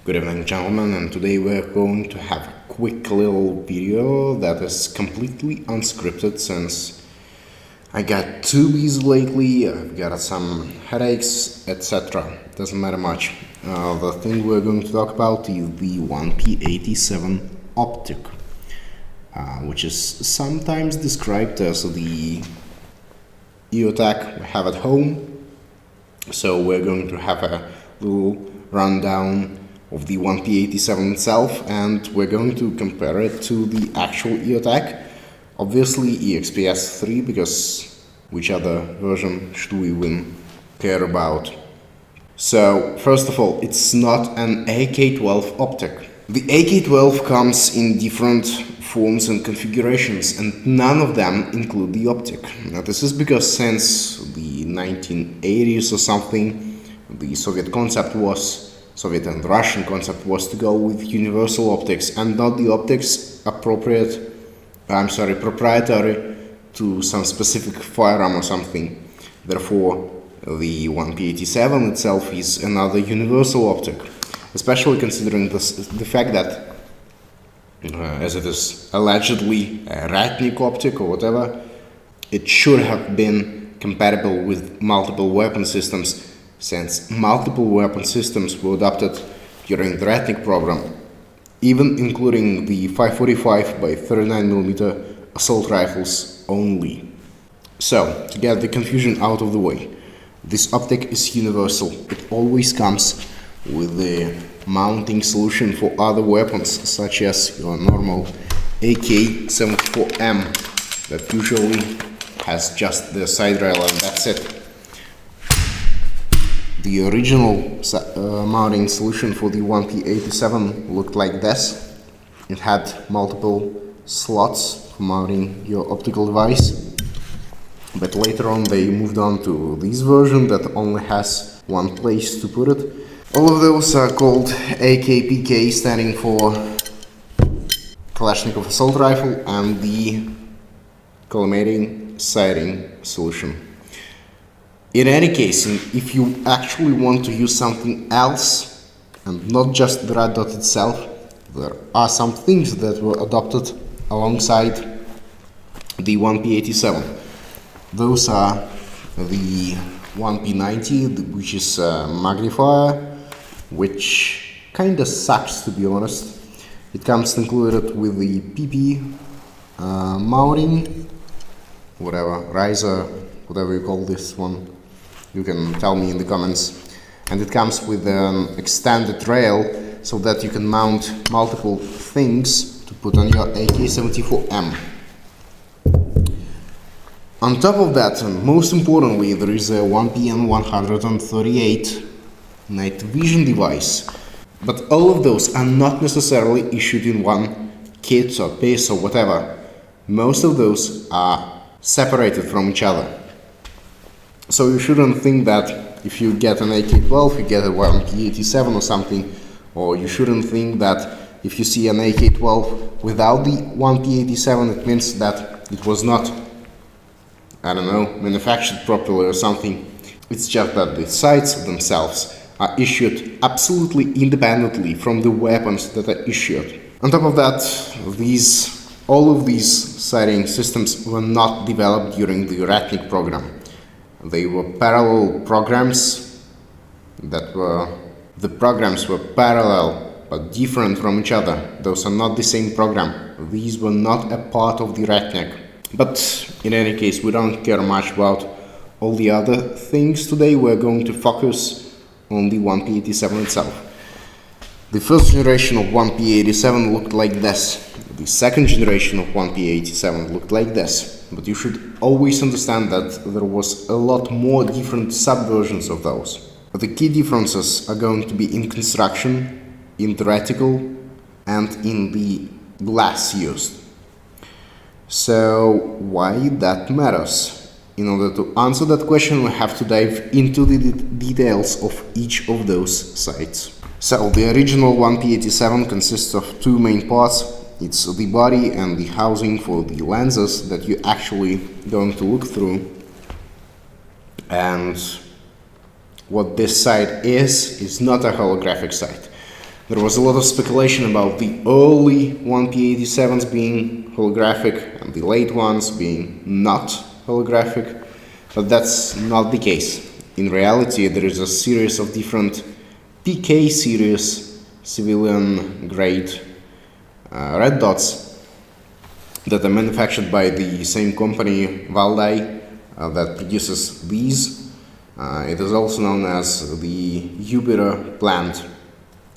Good evening, gentlemen, and today we're going to have a quick little video that is completely unscripted since I got too busy lately, I've got some headaches, etc. Doesn't matter much. The thing we're going to talk about is the 1P87 optic, which is sometimes described as the EOTech we have at home. So we're going to have a little rundown of the 1P87 itself, and we're going to compare it to the actual EOTech. Obviously EXPS 3, because which other version should we even care about? So first of all, it's not an AK12 optic. The AK12 comes in different forms and configurations, and none of them include the optic. Now this is because since the 1980s or something, the Soviet and Russian concept was to go with universal optics and not the optics proprietary to some specific firearm or something. Therefore, the 1P87 itself is another universal optic, especially considering the fact that as it is allegedly a Ratnik optic or whatever, it should have been compatible with multiple weapon systems, since multiple weapon systems were adopted during the Ratnik program, even including the 545 by 39mm assault rifles only. So, to get the confusion out of the way, this optic is universal. It always comes with the mounting solution for other weapons, such as your normal AK-74M that usually has just the side rail and that's it. The original mounting solution for the 1P87 looked like this. It had multiple slots for mounting your optical device, but later on they moved on to this version that only has one place to put it. All of those are called AKPK, standing for Kalashnikov Assault Rifle, and the Collimating sighting solution. In any case, if you actually want to use something else and not just the red dot itself, there are some things that were adopted alongside the 1P87. Those are the 1P90, which is a magnifier, which kinda sucks, to be honest. It comes included with the PP mounting, whatever, riser, whatever you call this one. You can tell me in the comments. And it comes with an extended rail so that you can mount multiple things to put on your AK-74M. On top of that, and most importantly, there is a 1PN138 night vision device. But all of those are not necessarily issued in one kit or piece or whatever. Most of those are separated from each other. So you shouldn't think that if you get an AK-12, you get a 1P87 or something, or you shouldn't think that if you see an AK-12 without the 1P87, it means that it was not, I don't know, manufactured properly or something. It's just that the sights themselves are issued absolutely independently from the weapons that are issued. On top of that, all of these sighting systems were not developed during the Ratnik program. They were parallel programs the programs were parallel but different from each other. Those are not the same program. These were not a part of the Ratnik. But in any case, we don't care much about all the other things today. We're going to focus on the 1P87 itself. The first generation of 1P87 looked like this. The second generation of 1P87 looked like this. But you should always understand that there was a lot more different subversions of those. The key differences are going to be in construction, in the reticle, and in the glass used. So why that matters? In order to answer that question, we have to dive into the details of each of those sights. So the original 1P87 consists of two main parts. It's the body and the housing for the lenses that you're actually going to look through. And what this sight is not a holographic sight. There was a lot of speculation about the early 1P87s being holographic and the late ones being not holographic, but that's not the case. In reality, there is a series of different PK series civilian grade red dots that are manufactured by the same company, Valdai, that produces these. It is also known as the Jupiter plant,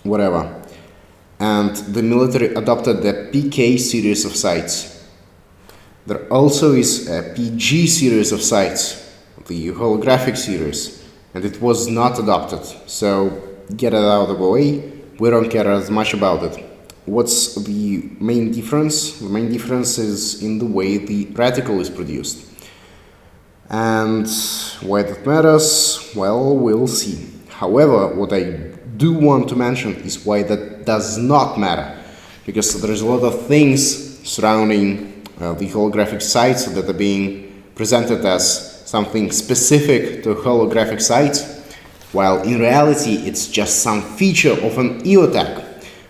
whatever. And the military adopted the PK series of sights. There also is a PG series of sights, the holographic series, and it was not adopted, so get it out of the way. We don't care as much about it. What's the main difference? The main difference is in the way the reticle is produced. And why that matters? Well, we'll see. However, what I do want to mention is why that does not matter, because there's a lot of things surrounding the holographic sights that are being presented as something specific to holographic sights, while in reality it's just some feature of an EOTech.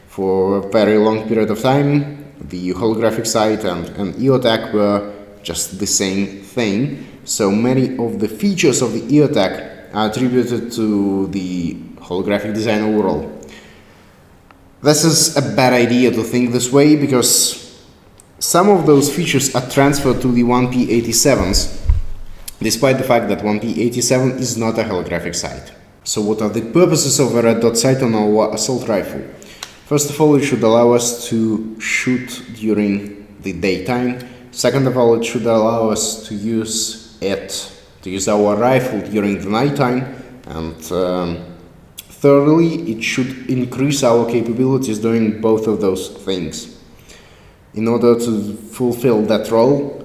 For a very long period of time, the holographic sight and EOTech were just the same thing, so many of the features of the EOTech are attributed to the holographic design overall. This is a bad idea to think this way, because some of those features are transferred to the 1P87s, despite the fact that 1P87 is not a holographic sight. So what are the purposes of a red dot sight on our assault rifle? First of all, it should allow us to shoot during the daytime. Second of all, it should allow us to use our rifle during the nighttime. And thirdly, it should increase our capabilities doing both of those things. In order to fulfill that role,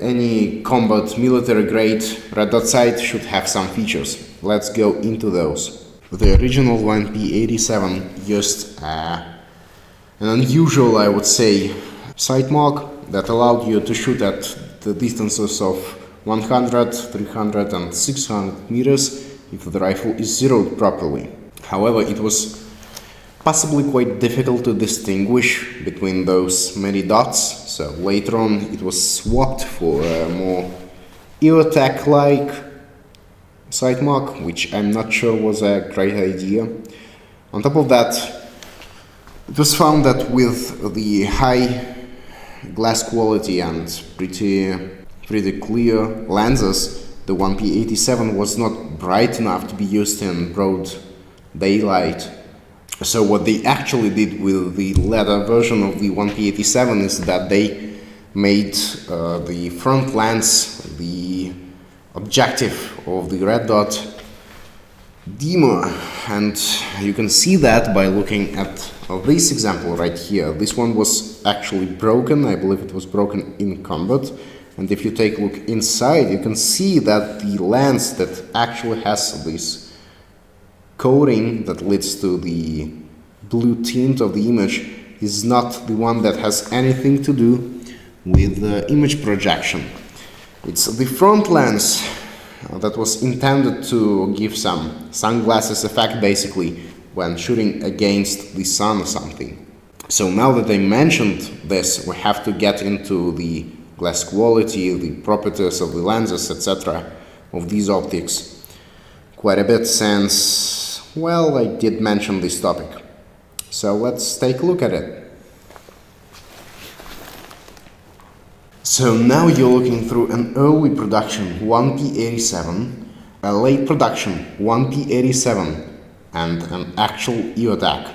any combat military grade red dot sight should have some features. Let's go into those. The original 1P87 used an unusual, I would say, sight mark that allowed you to shoot at the distances of 100, 300 and 600 meters if the rifle is zeroed properly. However, it was possibly quite difficult to distinguish between those many dots, so later on it was swapped for a more EOTech-like sight mark, which I'm not sure was a great idea. On top of that, it was found that with the high glass quality and pretty clear lenses, the 1P87 was not bright enough to be used in broad daylight. So what they actually did with the latter version of the 1P87 is that they made the front lens, the objective of the red dot, dimmer, and you can see that by looking at this example right here. This one was actually broken. I believe it was broken in combat, and if you take a look inside, you can see that the lens that actually has this coating that leads to the blue tint of the image is not the one that has anything to do with the image projection. It's the front lens that was intended to give some sunglasses effect, basically, when shooting against the sun or something. So now that I mentioned this, we have to get into the glass quality, the properties of the lenses, etc. of these optics quite a bit, since, well, I did mention this topic. So let's take a look at it. So now you're looking through an early production 1P87, a late production 1P87, and an actual EOTech.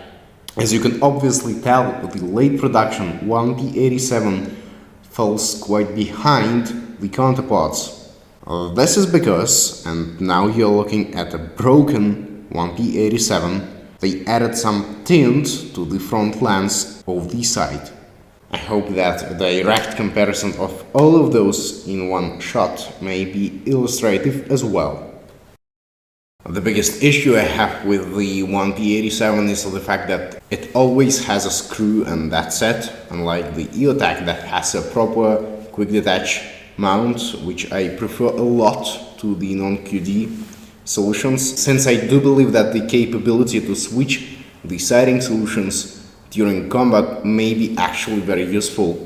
As you can obviously tell, the late production 1P87 falls quite behind the counterparts. This is because, and now you're looking at a broken 1P87, they added some tint to the front lens of the sight. I hope that a direct comparison of all of those in one shot may be illustrative as well. The biggest issue I have with the 1P87 is the fact that it always has a screw and that's it, unlike the EOTech that has a proper quick detach mount, which I prefer a lot to the non-QD solutions, since I do believe that the capability to switch the sighting solutions during combat may be actually very useful.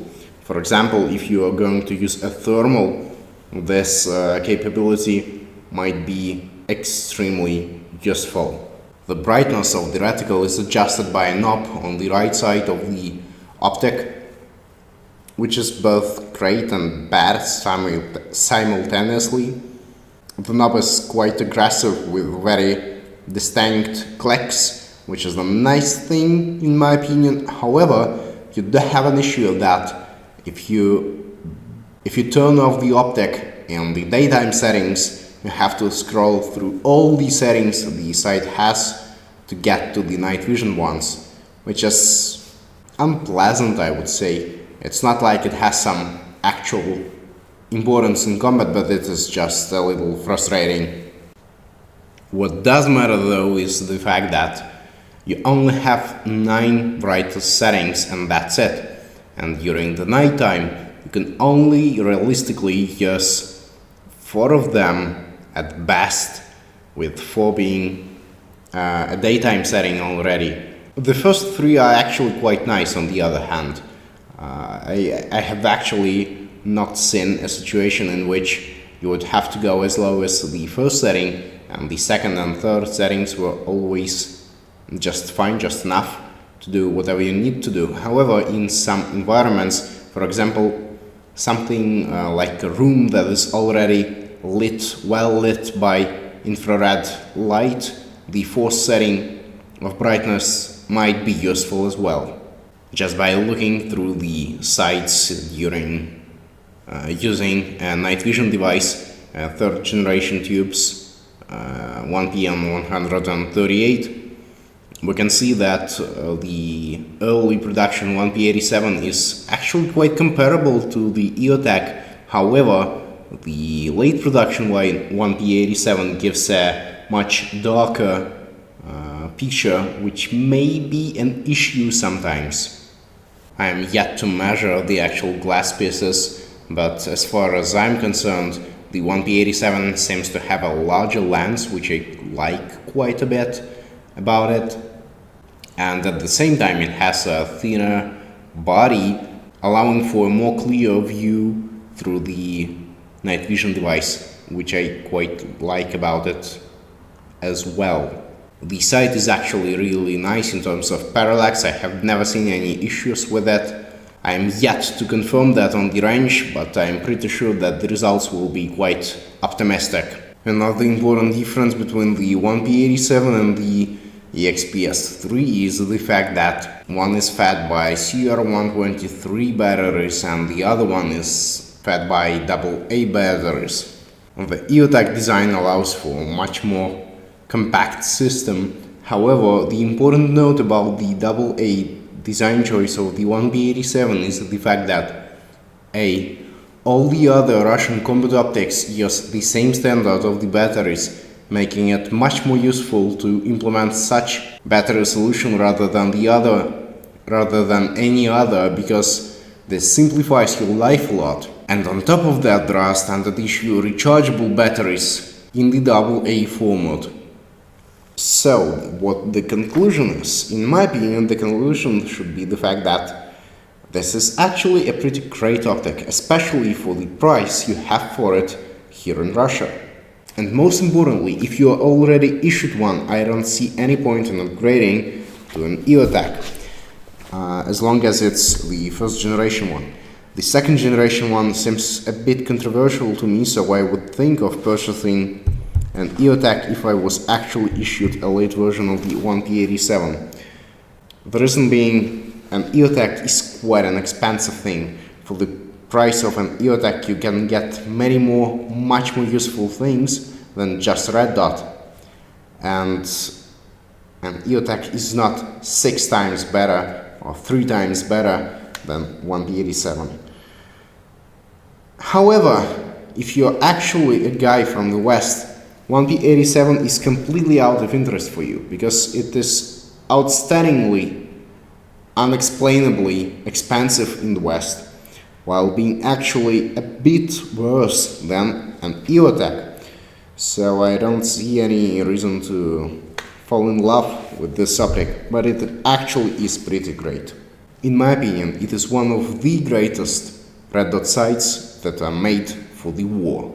For example, if you are going to use a thermal, this capability might be extremely useful. The brightness of the reticle is adjusted by a knob on the right side of the optic, which is both great and bad simultaneously. The knob is quite aggressive with very distinct clicks, which is a nice thing in my opinion. However, you do have an issue that if you turn off the optic in the daytime settings, you have to scroll through all the settings the site has to get to the night vision ones, which is unpleasant, I would say. It's not like it has some actual importance in combat, but it is just a little frustrating. What does matter though is the fact that you only have 9 brightest settings and that's it. And during the nighttime, you can only realistically use 4 of them at best, with 4 being a daytime setting already. The first 3 are actually quite nice on the other hand. I have actually not seen a situation in which you would have to go as low as the first setting, and the second and third settings were always just fine, just enough to do whatever you need to do. However, in some environments, for example, something like a room that is already well lit by infrared light, the 4th setting of brightness might be useful as well. Just by looking through the sites during using a night vision device, 3rd generation tubes, 1PM138, we can see that the early production 1P87 is actually quite comparable to the EOTech. However, the late production 1P87 gives a much darker picture, which may be an issue sometimes. I am yet to measure the actual glass pieces, but as far as I'm concerned, the 1P87 seems to have a larger lens, which I like quite a bit about it, and at the same time it has a thinner body, allowing for a more clear view through the night vision device, which I quite like about it as well. The sight is actually really nice in terms of parallax. I have never seen any issues with it. I am yet to confirm that on the range, but I am pretty sure that the results will be quite optimistic. Another important difference between the 1P87 and the EXPS3 is the fact that one is fed by CR123 batteries and the other one is fed by AA batteries. The EOTech design allows for a much more compact system. However, the important note about the AA design choice of the 1P87 is the fact that A. All the other Russian combat optics use the same standard of the batteries, making it much more useful to implement such battery solution rather than any other, because this simplifies your life a lot. And on top of that, there are standard issue rechargeable batteries in the AA format. So, what the conclusion is? In my opinion, the conclusion should be the fact that this is actually a pretty great optic, especially for the price you have for it here in Russia. And most importantly, if you are already issued one, I don't see any point in upgrading to an EOTech, as long as it's the 1st generation one. The 2nd generation one seems a bit controversial to me, so I would think of purchasing an EOTech if I was actually issued a late version of the 1P87. The reason being, an EOTech is quite an expensive thing. For the price of an EOTech you can get much more useful things than just red dot. And an EOTech is not 6 times better or 3 times better than 1P87. However, if you're actually a guy from the West, 1P87 is completely out of interest for you, because it is outstandingly, unexplainably expensive in the West, while being actually a bit worse than an EOTech. So I don't see any reason to fall in love with this optic, but it actually is pretty great. In my opinion, it is one of the greatest red dot sights that are made for the war.